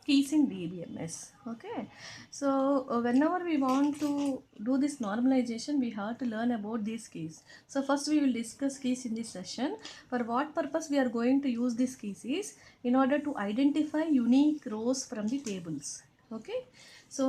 keys in DBMS. Okay, so whenever we want to do this normalization, we have to learn about these keys. So first we will discuss keys in this session. For what purpose we are going to use these keys is in order to identify unique rows from the tables. Okay, so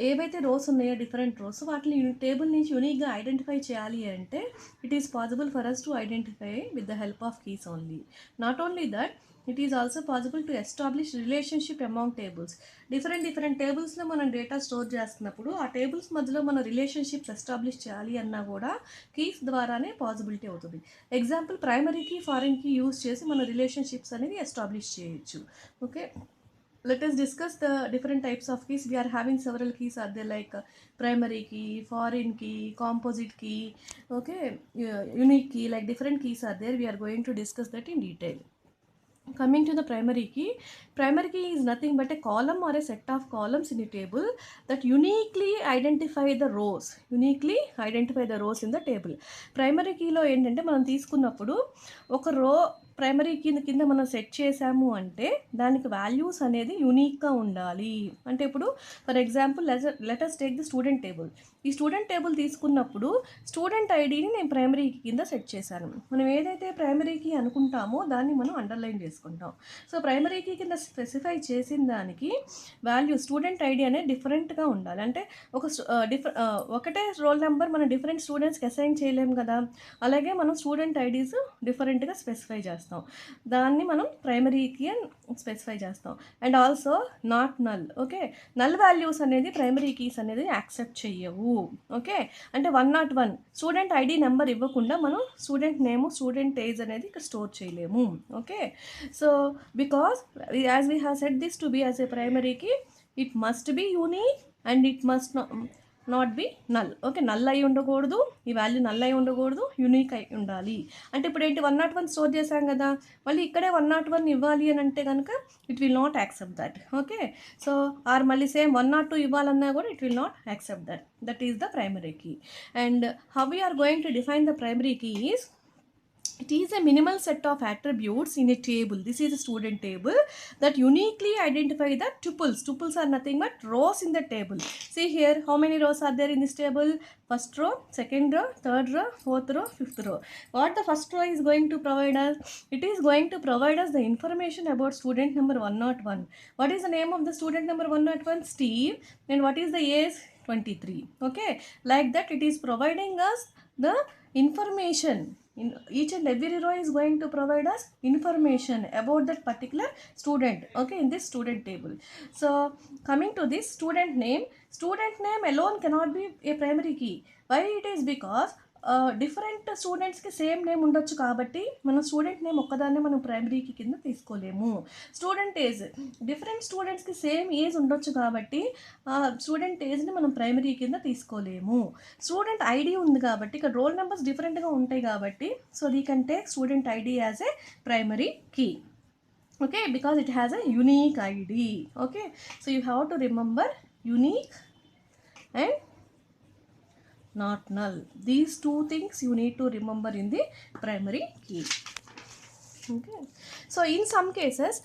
ఏవైతే rows ఉన్నాయో different rows వాటిని table నుంచి యూనిక్గా identify చేయాలి అంటే it is possible for us to identify with the help of keys only. Not only that, it is also possible to establish relationship among tables. Different టేబుల్స్లో మనం data store చేస్తున్నప్పుడు ఆ tables మధ్యలో మనం రిలేషన్షిప్స్ ఎస్టాబ్లిష్ చేయాలి అన్నా కూడా keys ద్వారానే పాసిబిలిటీ అవుతుంది. Example, primary key foreign key use చేసి మన రిలేషన్షిప్స్ అనేది ఎస్టాబ్లిష్ చేయొచ్చు. Okay, let us discuss the different types of keys. We are having several keys are there, like primary key, foreign key, composite key, okay, unique key, like different keys are there. We are going to discuss that in detail. Coming to the primary key is nothing but a column or a set of columns in a table that uniquely identify the rows in the table. Primary key లో ఏంటంటే మనం తీసుకున్నప్పుడు ఒక రో primary key కింద మనం set చేసాము అంటే దానికి వాల్యూస్ అనేది యూనిక్గా ఉండాలి. అంటే ఇప్పుడు for example let us take the student table. ఈ స్టూడెంట్ టేబుల్ తీసుకున్నప్పుడు స్టూడెంట్ ఐడిని నేను ప్రైమరీ కీ కింద సెట్ చేశాను. మనం ఏదైతే ప్రైమరీ కీ అనుకుంటామో దాన్ని మనం అండర్లైన్ చేసుకుంటాం. సో ప్రైమరీ కీ కింద స్పెసిఫై చేసిన దానికి వాల్యూ స్టూడెంట్ ఐడి అనేది డిఫరెంట్గా ఉండాలి. అంటే ఒకటే రోల్ నెంబర్ మనం డిఫరెంట్ స్టూడెంట్స్కి అసైన్ చేయలేము కదా, అలాగే మనం స్టూడెంట్ ఐడీస్ డిఫరెంట్గా స్పెసిఫై చేస్తాం. దాన్ని మనం ప్రైమరీ కీ అని స్పెసిఫై చేస్తాం. And also not null. Okay, null values అనేది ప్రైమరీ కీస్ అనేది యాక్సెప్ట్ చెయ్యవు. ఓకే, అంటే 101 స్టూడెంట్ ఐడి నెంబర్ ఇవ్వకుండా మనం స్టూడెంట్ నేమ్, స్టూడెంట్ ఏజ్ అనేది ఇక్కడ స్టోర్ చేయలేము. Okay, so because as we have set this to be as a primary key, it must be unique and it must not be null. Okay, null అయి ఉండకూడదు, ఈ value null అయి ఉండకూడదు, unique అయి ఉండాలి. అంటే ఇప్పుడు ఏంటి 101 స్టోర్ చేశాం కదా, మళ్ళీ ఇక్కడే 101 ఇవ్వాలి అని అంటే కనుక it will not accept that. Okay, so or మళ్ళీ సేమ్ 102 ఇవ్వాలన్నా కూడా it will not accept that. That is the primary key. And how we are going to define the primary key is, it is a minimal set of attributes in a table. This is a student table that uniquely identify the tuples. Tuples are nothing but rows in the table. See here, how many rows are there in this table? First row, second row, third row, fourth row, fifth row. What the first row is going to provide us? It is going to provide us the information about student number 101. What is the name of the student number 101? Steve. And what is the age? 23. Okay, like that it is providing us the information. In each and every row is going to provide us information about that particular student. Okay, in this student table. So coming to this student name alone cannot be a primary key. Why it is? Because different స్టూడెంట్స్కి same name ఉండొచ్చు కాబట్టి మన student name ఒక్కదాన్నే మనం ప్రైమరీకి కింద తీసుకోలేము. Student age, different స్టూడెంట్స్కి same age ఉండొచ్చు కాబట్టి స్టూడెంట్ ఏజ్ని మనం ప్రైమరీ కింద తీసుకోలేము. స్టూడెంట్ ఐడి ఉంది కాబట్టి ఇక్కడ రోల్ నెంబర్స్ డిఫరెంట్గా ఉంటాయి కాబట్టి so we can take student ID as a primary key. Okay, because it has a unique ID. Okay, so you have to remember unique and not null. These two things you need to remember in the primary key. Okay, so in some cases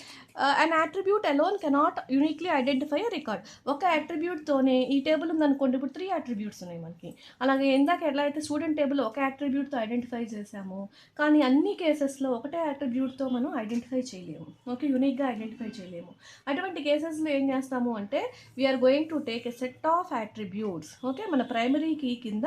an attribute alone cannot uniquely identify a record. ఒక అట్రిబ్యూట్తోనే ఈ table ఉందనుకోండి, ఇప్పుడు 3 attributes ఉన్నాయి మనకి. అలాగే ఇందాక ఎలా అయితే స్టూడెంట్ టేబుల్ ఒక అట్రిబ్యూట్తో ఐడెంటిఫై చేసాము, కానీ అన్ని కేసెస్లో ఒకటే అట్రిబ్యూట్తో మనం ఐడెంటిఫై చేయలేము. ఓకే, యూనిక్గా ఐడెంటిఫై చేయలేము. అటువంటి కేసెస్లో ఏం చేస్తాము అంటే we are going to take a set of attributes. Okay, మన ప్రైమరీ కీ కింద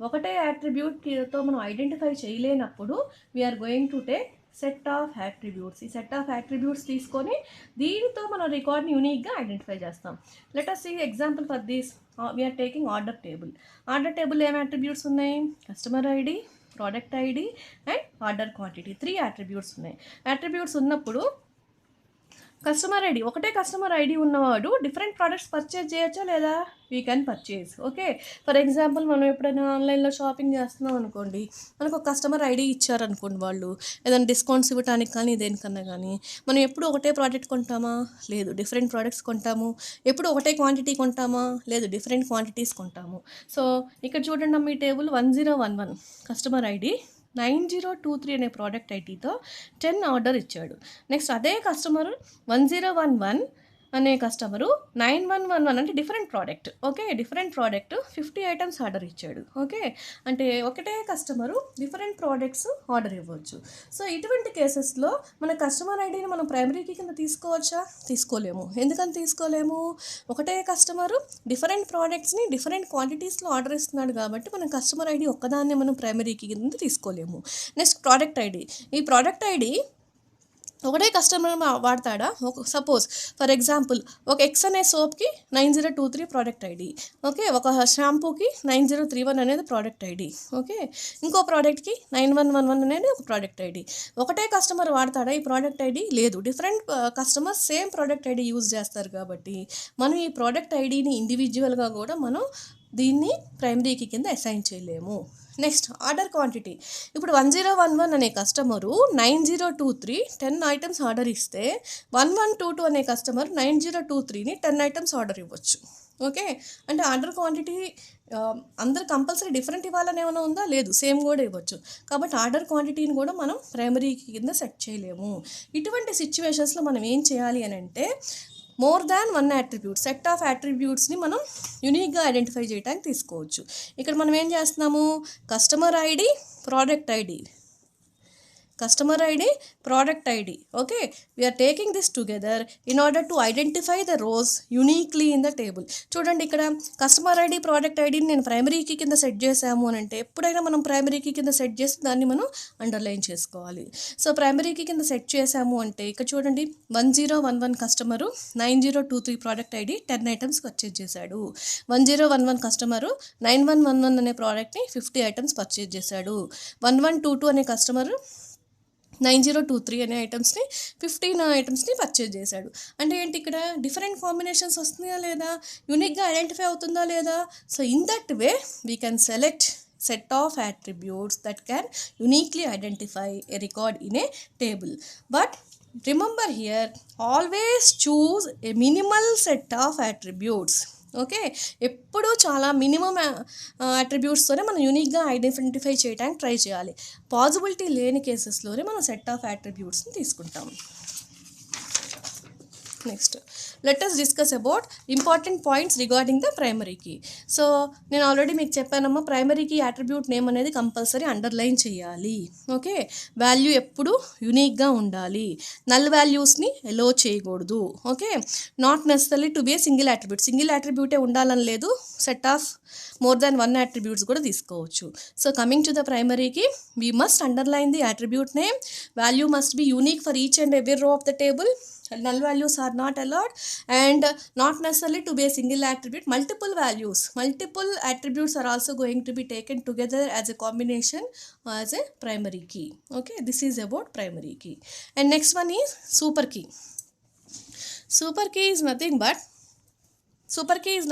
ఒకటే అట్రిబ్యూట్తో మనం ఐడెంటిఫై చేయలేనప్పుడు we are going to take set of attributes. ఈ సెట్ ఆఫ్ అట్రిబ్యూట్స్ తీసుకొని దీనితో మనం రికార్డ్ని యూనిక్గా ఐడెంటిఫై చేస్తాం. Let us see example for this. We are taking order table. Order table ఏం అట్రిబ్యూట్స్ ఉన్నాయి? Customer ID, product ID and order quantity. 3 attributes ఉన్నాయి. అట్రిబ్యూట్స్ ఉన్నప్పుడు కస్టమర్ ఐడి, ఒకటే కస్టమర్ ఐడి ఉన్నవాడు డిఫరెంట్ ప్రోడక్ట్స్ పర్చేజ్ చేయొచ్చా లేదా? We can purchase. Okay, for example మనం ఎప్పుడైనా ఆన్లైన్లో షాపింగ్ చేస్తున్నాం అనుకోండి, మనకు ఒక కస్టమర్ ఐడి ఇచ్చారనుకోండి, వాళ్ళు ఏదైనా డిస్కౌంట్స్ ఇవ్వడానికి కానీ దేనికన్నా కానీ మనం ఎప్పుడు ఒకటే ప్రోడక్ట్ కొంటామా? లేదు, డిఫరెంట్ ప్రోడక్ట్స్ కొంటాము. ఎప్పుడు ఒకటే క్వాంటిటీ కొంటామా? లేదు, డిఫరెంట్ క్వాంటిటీస్ కొంటాము. సో ఇక్కడ చూడండి, మీ టేబుల్ 1011 కస్టమర్ ఐడి, 9023 అనే ప్రోడక్ట్ ఐటీతో 10 ఆర్డర్ ఇచ్చాడు. నెక్స్ట్ అదే కస్టమర్ 1011 అనే కస్టమరు 9111 అంటే different product. Okay. Different product 50 items order ఇచ్చాడు. ఓకే. అంటే ఒకటే కస్టమరు డిఫరెంట్ ప్రోడక్ట్స్ ఆర్డర్ ఇవ్వచ్చు. సో ఇటువంటి కేసెస్లో మన కస్టమర్ ఐడిని మనం ప్రైమరీ కీ కింద తీసుకోవచ్చా? తీసుకోలేము. ఎందుకని తీసుకోలేము? ఒకటే కస్టమరు డిఫరెంట్ ప్రోడక్ట్స్ని డిఫరెంట్ క్వాంటిటీస్లో ఆర్డర్ ఇస్తున్నాడు కాబట్టి మన కస్టమర్ ఐడి ఒక్కదాన్నే మనం ప్రైమరీ కీ కింద తీసుకోలేము. Next product ID. ఈ ప్రోడక్ట్ ఐడి ఒకటే కస్టమర్ వాడతాడా? సపోజ్ ఫర్ ఎగ్జాంపుల్ ఒక ఎక్స్ అనే సోప్కి 9023 ప్రోడక్ట్ ఐడి. ఓకే. ఒక షాంపూకి 9031 అనేది ప్రోడక్ట్ ఐడి. ఓకే. ఇంకో ప్రోడక్ట్కి 9111 అనేది ఒక ప్రోడక్ట్ ఐడి. ఒకటే కస్టమర్ వాడతాడా ఈ ప్రోడక్ట్ ఐడి? లేదు. Different customers same product ID use చేస్తారు కాబట్టి మనం ఈ ప్రోడక్ట్ ఐడిని ఇండివిజువల్గా కూడా మనం దీన్ని ప్రైమరీ కీ కింద అసైన్ చేయలేము. Next order quantity. ఇప్పుడు 1011 అనే కస్టమరు 9023 10 ఐటమ్స్ ఆర్డర్ ఇస్తే 1122 అనే కస్టమర్ 9023ని 10 ఐటమ్స్ ఆర్డర్ ఇవ్వచ్చు. ఓకే. అంటే ఆర్డర్ క్వాంటిటీ అందరు కంపల్సరీ డిఫరెంట్ ఇవ్వాలని ఏమైనా ఉందా? లేదు. సేమ్ కూడా ఇవ్వచ్చు. కాబట్టి ఆర్డర్ క్వాంటిటీని కూడా మనం ప్రైమరీ కీ కింద సెట్ చేయలేము. ఇటువంటి సిచ్యువేషన్స్లో మనం ఏం చేయాలి అని అంటే more than one attribute set of అట్రిబ్యూట్స్ని మనం యూనిక్గా ఐడెంటిఫై చేయడానికి తీసుకోవచ్చు. ఇక్కడ మనం ఏం చేస్తున్నాము? Customer ID, product ID, customer ID, product ID. Okay. We are taking this together in order to identify the rows uniquely in the table. చూడండి ఇక్కడ కస్టమర్ ఐడి, ప్రోడక్ట్ ఐడిని నేను ప్రైమరీ కీ కింద సెట్ చేసాము అని అంటే ఎప్పుడైనా మనం ప్రైమరీ కీ కింద సెట్ చేసి దాన్ని మనం అండర్లైన్ చేసుకోవాలి. సో ప్రైమరీ కీ కింద సెట్ చేసాము అంటే ఇక్కడ చూడండి 1011 customer 9023 product ID 10 items purchase చేశాడు. 1011 కస్టమరు 9111 అనే ప్రోడక్ట్ని 50 ఐటమ్స్ పర్చేజ్ చేశాడు. 1122 అనే కస్టమరు 9023 అనే ఐటమ్స్ని 15 ఐటమ్స్ని పర్చేజ్ చేశాడు. అంటే ఏంటి? ఇక్కడ డిఫరెంట్ కాంబినేషన్స్ వస్తున్నాయా లేదా? యూనిక్గా ఐడెంటిఫై అవుతుందా లేదా? So in that way we can select set of attributes that can uniquely identify a record in a table. But remember here, always choose a minimal set of attributes. Okay. ఎప్పుడూ చాలా minimum అట్రిబ్యూట్స్తోనే మనం యూనిక్గా identify చేయడానికి try చేయాలి. Possibility లేని కేసెస్లోనే మనం set of అట్రిబ్యూట్స్ని తీసుకుంటాం. Next let us discuss about important points regarding the primary key. So నేను ఆల్రెడీ మీకు చెప్పానమ్మా, ప్రైమరీ కీ అట్రిబ్యూట్ నేమ్ అనేది కంపల్సరీ అండర్లైన్ చేయాలి. ఓకే. వాల్యూ ఎప్పుడు యూనిక్గా ఉండాలి. నల్ వాల్యూస్ని ఎలో చేయకూడదు. Okay. Not necessary to be a single attribute. Single అట్రిబ్యూటే ఉండాలని లేదు. Set of more than one attributes కూడా తీసుకోవచ్చు. So coming to the primary key, we must underline the attribute name. Value must be unique for each and every రో of the table. Null values are not allowed and not necessarily to be a single attribute. Multiple values, multiple attributes are also going to be taken together as a combination as a primary key. Okay, this is about primary key. And next one is super key. Super key is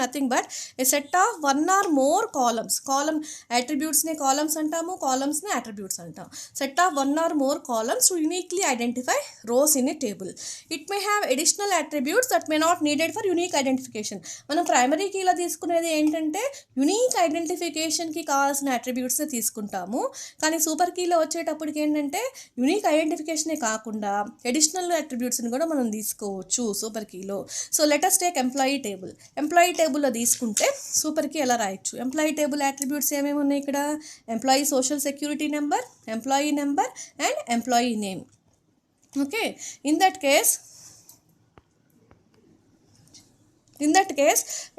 nothing but a set of one or more columns. Column attributes ne columns antamu, columns ne attributes antam. Set of one or more columns to uniquely identify rows in a table. It may have additional attributes that may not needed for unique identification. మనం primary కీలో తీసుకునేది ఏంటంటే unique ఐడెంటిఫికేషన్కి కావాల్సిన అట్రిబ్యూట్స్ని తీసుకుంటాము. కానీ super కీలో వచ్చేటప్పటికి ఏంటంటే unique ఐడెంటిఫికేషనే కాకుండా additional అట్రిబ్యూట్స్ని కూడా మనం తీసుకోవచ్చు super కీలో. So let us take employee table. Employee టేబుల్లో తీసుకుంటే సూపర్కి ఎలా రాయొచ్చు? ఎంప్లాయీ టేబుల్ అట్రిబ్యూట్స్ ఏమేమి ఉన్నాయి ఇక్కడ? Employee social security number, employee number and employee name. Okay. In that case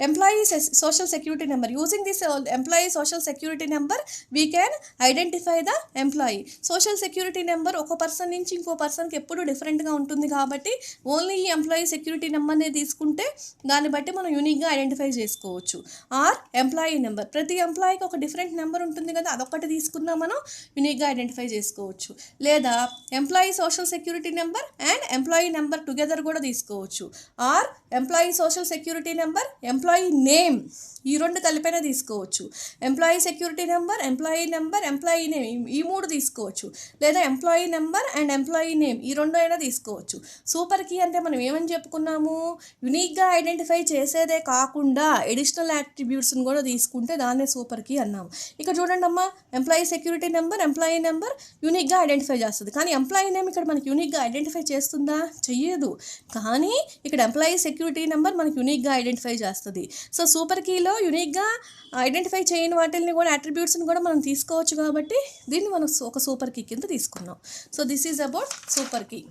employee social security number. Using this employee social security number, we can identify the employee. Social security number ఒక person నుంచి ఇంకో పర్సన్కి ఎప్పుడు డిఫరెంట్గా ఉంటుంది కాబట్టి only ఈ employee security నెంబర్నే తీసుకుంటే దాన్ని బట్టి మనం యూనిక్గా ఐడెంటిఫై చేసుకోవచ్చు. ఆర్ ఎంప్లాయీ నెంబర్, ప్రతి ఎంప్లాయీకి ఒక డిఫరెంట్ నెంబర్ ఉంటుంది కదా, అదొకటి తీసుకున్నా మనం యూనిక్గా ఐడెంటిఫై చేసుకోవచ్చు. లేదా employee social security number and employee number together కూడా తీసుకోవచ్చు. Or employee social security number, employee name, ఈ రెండు కలిపైనా తీసుకోవచ్చు. Employee security number, employee name ఈ మూడు తీసుకోవచ్చు. లేదా employee number and employee name ఈ రెండు అయినా తీసుకోవచ్చు. సూపర్ కీ అంటే మనం ఏమని చెప్పుకున్నాము? యూనిక్గా ఐడెంటిఫై చేసేదే కాకుండా ఎడిషనల్ యాట్రిబ్యూట్స్ని కూడా తీసుకుంటే దాన్నే సూపర్ కీ అన్నాము. ఇక్కడ చూడండి అమ్మా, employee security number, employee number యూనిక్గా ఐడెంటిఫై చేస్తుంది. కానీ ఎంప్లాయీ నేమ్ ఇక్కడ మనకి యూనిక్గా ఐడెంటిఫై చేస్తుందా? చెయ్యదు. కానీ ఇక్కడ ఎంప్లాయీ సెక్యూరిటీ నెంబర్ మనకి యూనిక్గా ఐడెంటిఫై చేస్తుంది. సో సూపర్ కీలో యూనిక్గా ఐడెంటిఫై చేయని వాటిని కూడా అట్రిబ్యూట్స్ని కూడా మనం తీసుకోవచ్చు కాబట్టి దీన్ని మనం ఒక సూపర్ కీ కింద తీసుకున్నాం. So this is about super key.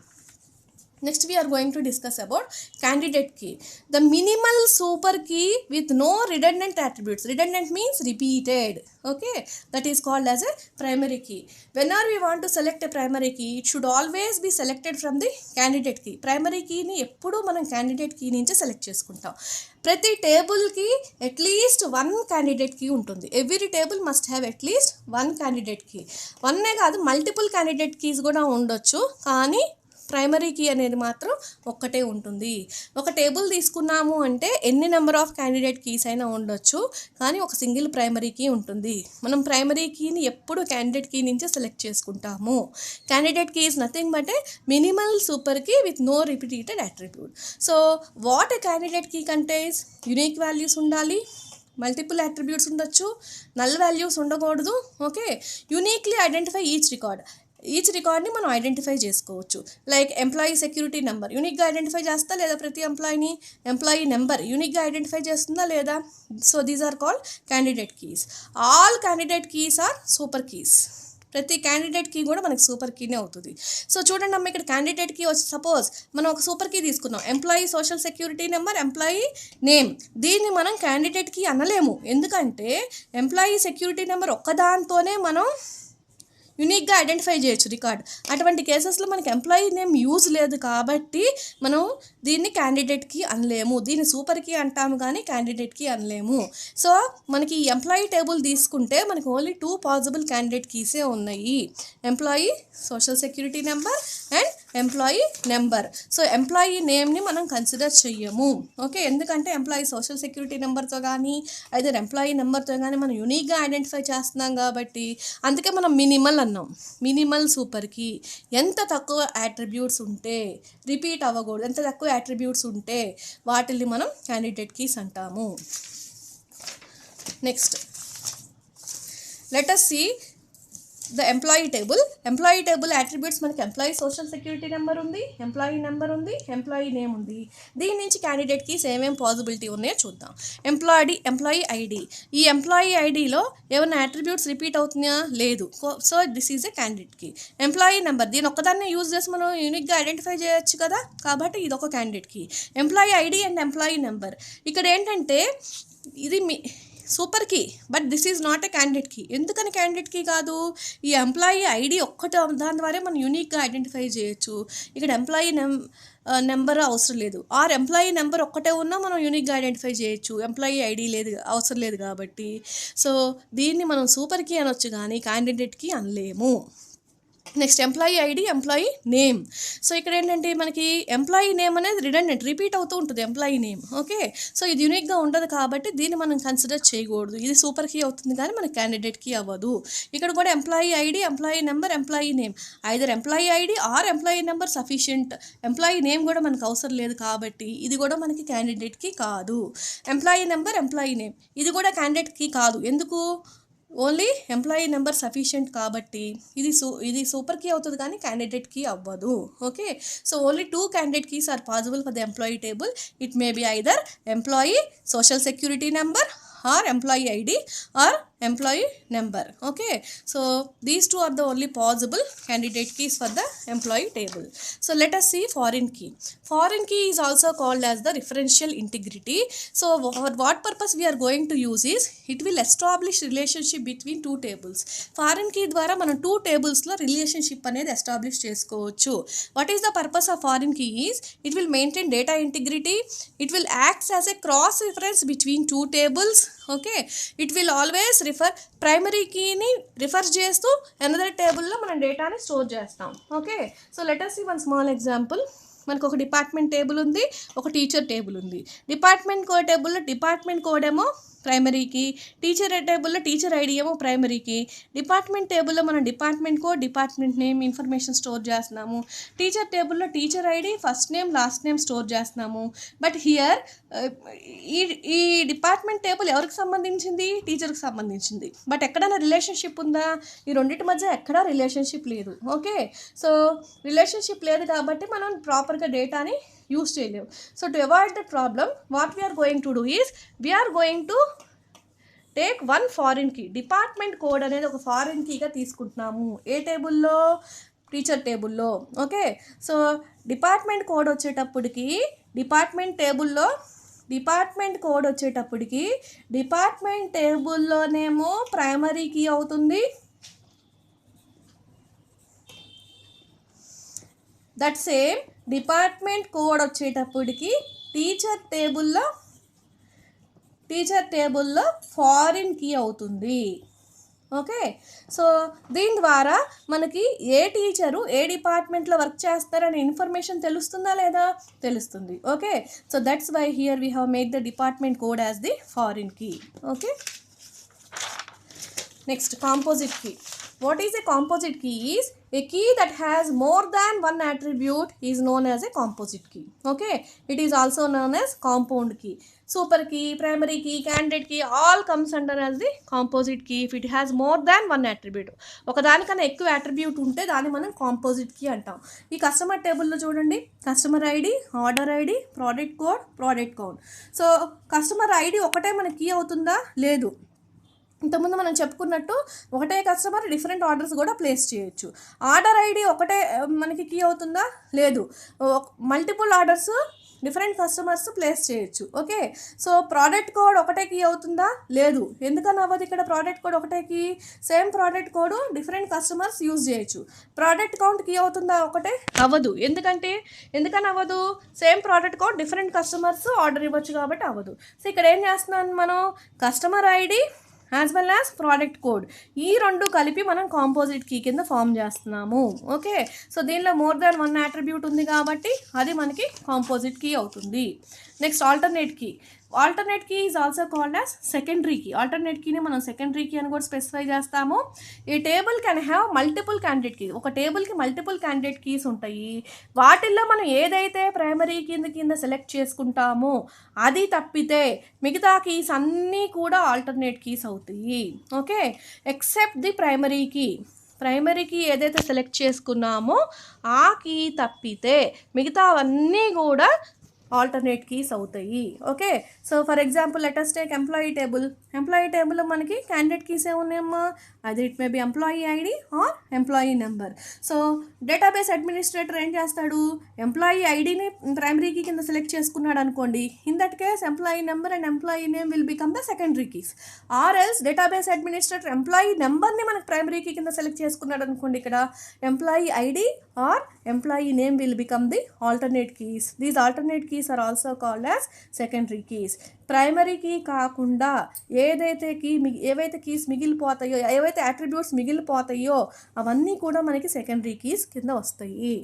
Next we are going to discuss about candidate key. The minimal super key with no redundant attributes. Redundant means repeated. Okay, that is called as a primary key. Whenever we want to select a primary key, it should always be selected from the candidate key. Primary key ni eppudu manam candidate key nunchi select cheskuntam. ప్రతి టేబుల్కి at least 1 candidate key ఉంటుంది. Every table must have at least 1 candidate key. 1 కాదు, multiple candidate keys కూడా ఉండొచ్చు, కానీ primary key అనేది మాత్రం ఒక్కటే ఉంటుంది. ఒక టేబుల్ తీసుకున్నాము అంటే ఎన్ని నెంబర్ ఆఫ్ క్యాండిడేట్ కీస్ అయినా ఉండొచ్చు, కానీ ఒక సింగిల్ ప్రైమరీ కీ ఉంటుంది. మనం ప్రైమరీ కీని ఎప్పుడు క్యాండిడేట్ కీ నుంచే సెలెక్ట్ చేసుకుంటాము. Candidate key is nothing but a minimal super key with no repeated attribute. So what a candidate key contains? Unique values ఉండాలి, మల్టిపుల్ అట్రిబ్యూట్స్ ఉండొచ్చు, నల్ వాల్యూస్ ఉండకూడదు. Okay, uniquely identify each రికార్డ్ని మనం identify చేసుకోవచ్చు. Like employee security number యూనిక్గా identify చేస్తా లేదా? ప్రతి ఎంప్లాయీని ఎంప్లాయీ నెంబర్ యూనిక్గా ఐడెంటిఫై చేస్తుందా లేదా? So these are called candidate keys. All candidate keys are super keys. ప్రతి క్యాండిడేట్ కీ కూడా మనకి సూపర్ కీనే అవుతుంది. సో చూడండి అమ్మ, ఇక్కడ క్యాండిడేట్ కీ వచ్చి సపోజ్ మనం ఒక సూపర్ కీ తీసుకున్నాం, employee social security number, employee name. దీన్ని మనం క్యాండిడేట్ కీ అనలేము, ఎందుకంటే ఎంప్లాయీ సెక్యూరిటీ నెంబర్ ఒక్కదాంతోనే మనం యూనిక్గా ఐడెంటిఫై చేయొచ్చు రికార్డ్. అటువంటి కేసెస్లో మనకి ఎంప్లాయీ నేమ్ యూజ్ లేదు కాబట్టి మనం దీన్ని క్యాండిడేట్ కీ అనలేము. దీన్ని సూపర్ కీ అంటాము కానీ క్యాండిడేట్ కీ అనలేము. సో మనకి ఈ ఎంప్లాయీ టేబుల్ తీసుకుంటే మనకి ఓన్లీ 2 పాసిబుల్ క్యాండిడేట్ కీసే ఉన్నాయి, employee social security number and employee number. So employee నేమ్ని మనం కన్సిడర్ చెయ్యము. ఓకే, ఎందుకంటే ఎంప్లాయీ సోషల్ సెక్యూరిటీ నెంబర్తో కానీ అయితే ఎంప్లాయీ నెంబర్తో కానీ మనం యూనిక్గా ఐడెంటిఫై చేస్తున్నాం కాబట్టి అందుకే మనం మినిమల్ అన్నాం. మినిమల్ సూపర్కి ఎంత తక్కువ యాట్రిబ్యూట్స్ ఉంటే, రిపీట్ అవ్వకూడదు, ఎంత తక్కువ యాట్రిబ్యూట్స్ ఉంటే వాటిని మనం క్యాండిడేట్ కీస్ అంటాము. Next let us see the employee table attributes మనకి ఎంప్లాయీ సోషల్ సెక్యూరిటీ నెంబర్ ఉంది, ఎంప్లాయీ నెంబర్ ఉంది, ఎంప్లాయీ నేమ్ ఉంది. దీని నుంచి క్యాండిడేట్ కీస్ ఏమేమి పాసిబిలిటీ ఉన్నాయో చూద్దాం. Employee ID. ఈ ఎంప్లాయీ ఐడిలో ఏమైనా అట్రిబ్యూట్స్ రిపీట్ అవుతున్నాయా? లేదు. So this is a candidate key. Employee number, దీని ఒక్కదాన్ని యూజ్ చేసి మనం యూనిక్గా ఐడెంటిఫై చేయొచ్చు కదా, కాబట్టి ఇది ఒక candidate key. Employee ID and employee number. ఇక్కడ ఏంటంటే ఇది super key, but this is not a candidate key. ఎందుకని క్యాండిడేట్ కీ కాదు? ఈ ఎంప్లాయీ ఐడి ఒక్కటి దాని ద్వారా మనం యూనిక్గా ఐడెంటిఫై చేయొచ్చు. ఇక్కడ ఎంప్లాయీ నెంబర్ అవసరం లేదు, ఆర్ ఎంప్లాయీ నెంబర్ ఒక్కటే ఉన్నా మనం యూనిక్గా ఐడెంటిఫై చేయొచ్చు, ఎంప్లాయీ ఐడి లేదు, అవసరం లేదు కాబట్టి. సో దీన్ని మనం సూపర్ కీ అనొచ్చు కానీ క్యాండిడేట్ కీ అనలేము. Next employee ID, employee name. So ఇక్కడ ఏంటంటే మనకి ఎంప్లాయీ నేమ్ అనేది రిడెండెంట్, రిపీట్ అవుతూ ఉంటుంది ఎంప్లాయీ నేమ్. ఓకే, సో ఇది యూనిక్గా ఉండదు కాబట్టి దీన్ని మనం కన్సిడర్ చేయకూడదు. ఇది సూపర్ కీ అవుతుంది కానీ మనకి క్యాండిడేట్ కీ అవ్వదు. ఇక్కడ కూడా employee ID, employee number, employee name. Either employee ID or employee number sufficient. Employee name కూడా మనకు అవసరం లేదు కాబట్టి ఇది కూడా మనకి క్యాండిడేట్ కీ కాదు. ఎంప్లాయీ నెంబర్, ఎంప్లాయీ నేమ్ ఇది కూడా క్యాండిడేట్ కీ కాదు. ఎందుకు? ఓన్లీ ఎంప్లాయీ నెంబర్ సఫిషియంట్ కాబట్టి ఇది సూపర్ కీ అవుతుంది కానీ క్యాండిడేట్ కీ అవ్వదు. Okay, so only 2 candidate keys are possible for the employee table. It may be either employee social security number or employee ID or employee number. Okay, so these two are the only possible candidate keys for the employee table. So let us see foreign key. Foreign key is also called as the referential integrity. So for what purpose we are going to use is it will establish relationship between 2 tables. Foreign key ద్వారా మనం 2 tables లో relationship అనేది establish చేసుకోవచ్చు. What is the purpose of foreign key is it will maintain data integrity. It will act as a cross reference between 2 tables. Okay, it will always primary కీని refer చేస్తూ another టేబుల్లో మనం డేటాని store చేస్తాం. Okay, so let us see one small example. మనకు ఒక department table ఉంది, ఒక టీచర్ టేబుల్ ఉంది. డిపార్ట్మెంట్ కోడ్ టేబుల్లో డిపార్ట్మెంట్ కోడ్ ఏమో ప్రైమరీకి, టీచర్ టేబుల్లో టీచర్ ఐడి ఏమో ప్రైమరీకి. డిపార్ట్మెంట్ టేబుల్లో మనం department code, department name information store చేస్తున్నాము. టీచర్ టేబుల్లో teacher ID, first name, last name store చేస్తున్నాము. బట్ హియర్ ఈ డిపార్ట్మెంట్ టేబుల్ ఎవరికి సంబంధించింది? టీచర్కి సంబంధించింది. బట్ ఎక్కడైనా రిలేషన్షిప్ ఉందా? ఈ రెండింటి మధ్య ఎక్కడా రిలేషన్షిప్ లేదు. ఓకే, సో రిలేషన్షిప్ లేదు కాబట్టి మనం ప్రాపర్గా డేటాని యూస్ చేయలేవు. So to avoid the problem what we are going to do is we are going to take one foreign key. Department code అనేది ఒక ఫారిన్ కీగా తీసుకుంటున్నాము. ఏ టేబుల్లో? టీచర్ టేబుల్లో. ఓకే, సో డిపార్ట్మెంట్ కోడ్ వచ్చేటప్పటికి డిపార్ట్మెంట్ కోడ్ వచ్చేటప్పటికి డిపార్ట్మెంట్ టేబుల్లోనేమో ప్రైమరీ కీ అవుతుంది. దట్ సేమ్ డిపార్ట్మెంట్ కోడ్ వచ్చేటప్పటికి టీచర్ టేబుల్లో ఫారిన్ కీ అవుతుంది. ఓకే, సో దీని ద్వారా మనకి ఏ టీచరు ఏ డిపార్ట్మెంట్లో వర్క్ చేస్తారనే ఇన్ఫర్మేషన్ తెలుస్తుందా లేదా? తెలుస్తుంది. Okay, so that's why here we have made the department code as the foreign key. Okay, next composite key. What is a composite key is a key that has more than one attribute is known as a composite key. Okay, it is also known as compound key. Super key, primary key, candidate key all comes under as the composite key if it has more than one attribute. ఒకదానికన్నా ఎక్కువ attribute ఉంటే దాన్ని మనం composite key అంటాం. ఈ customer టేబుల్లో చూడండి, customer ID, order ID, product code, product count. So customer ID ఒకటే మన కీ అవుతుందా? లేదు. ఇంతకుముందు మనం చెప్పుకున్నట్టు ఒకటే కస్టమర్ డిఫరెంట్ ఆర్డర్స్ కూడా ప్లేస్ చేయొచ్చు. ఆర్డర్ ఐడి ఒకటే మనకి కీ అవుతుందా? లేదు. Multiple orders different customers place చేయొచ్చు. ఓకే, సో ప్రోడక్ట్ కోడ్ ఒకటే కీ అవుతుందా? లేదు. ఎందుకని అవ్వదు? ఇక్కడ ప్రోడక్ట్ కోడ్ ఒకటే key, same product code different customers use చేయొచ్చు. ప్రోడక్ట్ కౌంట్ కీ అవుతుందా? ఒకటే అవ్వదు. ఎందుకని అవ్వదు? Same product code different customers order ఇవ్వచ్చు కాబట్టి అవ్వదు. సో ఇక్కడ ఏం చేస్తున్నాను మనం? Customer ID as well as product code ఈ రెండు కలిపి మనం కాంపోజిట్ కీ కింద ఫామ్ చేస్తున్నాము. ఓకే, సో దీనిలో మోర్ దాన్ వన్ అట్రిబ్యూట్ ఉంది కాబట్టి అది మనకి కాంపోజిట్ కీ అవుతుంది. Next alternate key. Alternate key is also called as secondary key. Alternate కీని మనం సెకండరీ కీ అని కూడా స్పెసిఫై చేస్తాము. ఈ table can have multiple candidate key. ఒక టేబుల్కి మల్టిపుల్ క్యాండిడేట్ కీస్ ఉంటాయి. వాటిల్లో మనం ఏదైతే ప్రైమరీ కింద సెలెక్ట్ చేసుకుంటామో అది తప్పితే మిగతా కీస్ అన్నీ కూడా ఆల్టర్నేట్ కీస్ అవుతాయి. Okay, except the primary key. Primary key ఏదైతే సెలెక్ట్ చేసుకున్నామో ఆ కీ తప్పితే మిగతావన్నీ కూడా ఆల్టర్నేట్ కీస్ అవుతాయి. Okay, so for example let us take employee table. Employee టేబుల్లో మనకి క్యాండిడేట్ కీస్ ఏమున్నాయమ్మా? అది it may be employee ID or employee number. So database administrator ఏం చేస్తాడు? ఎంప్లాయీ ఐడిని ప్రైమరీ కీ కింద సెలెక్ట్ చేసుకున్నాడు అనుకోండి. In that case employee number and employee name will become the secondary keys. Or else database administrator employee నెంబర్ని మనకు primary key కింద select చేసుకున్నాడు అనుకోండి. ఇక్కడ employee ID or employee name will become the alternate keys. These alternate keys are also called as secondary keys. Primary key కాకుండా ఏవైతే keys మిగిలిపోతాయో, ఏవైతే attributes మిగిలిపోతాయో అవన్నీ కూడా మనకి సెకండరీ కీస్ కింద వస్తాయి.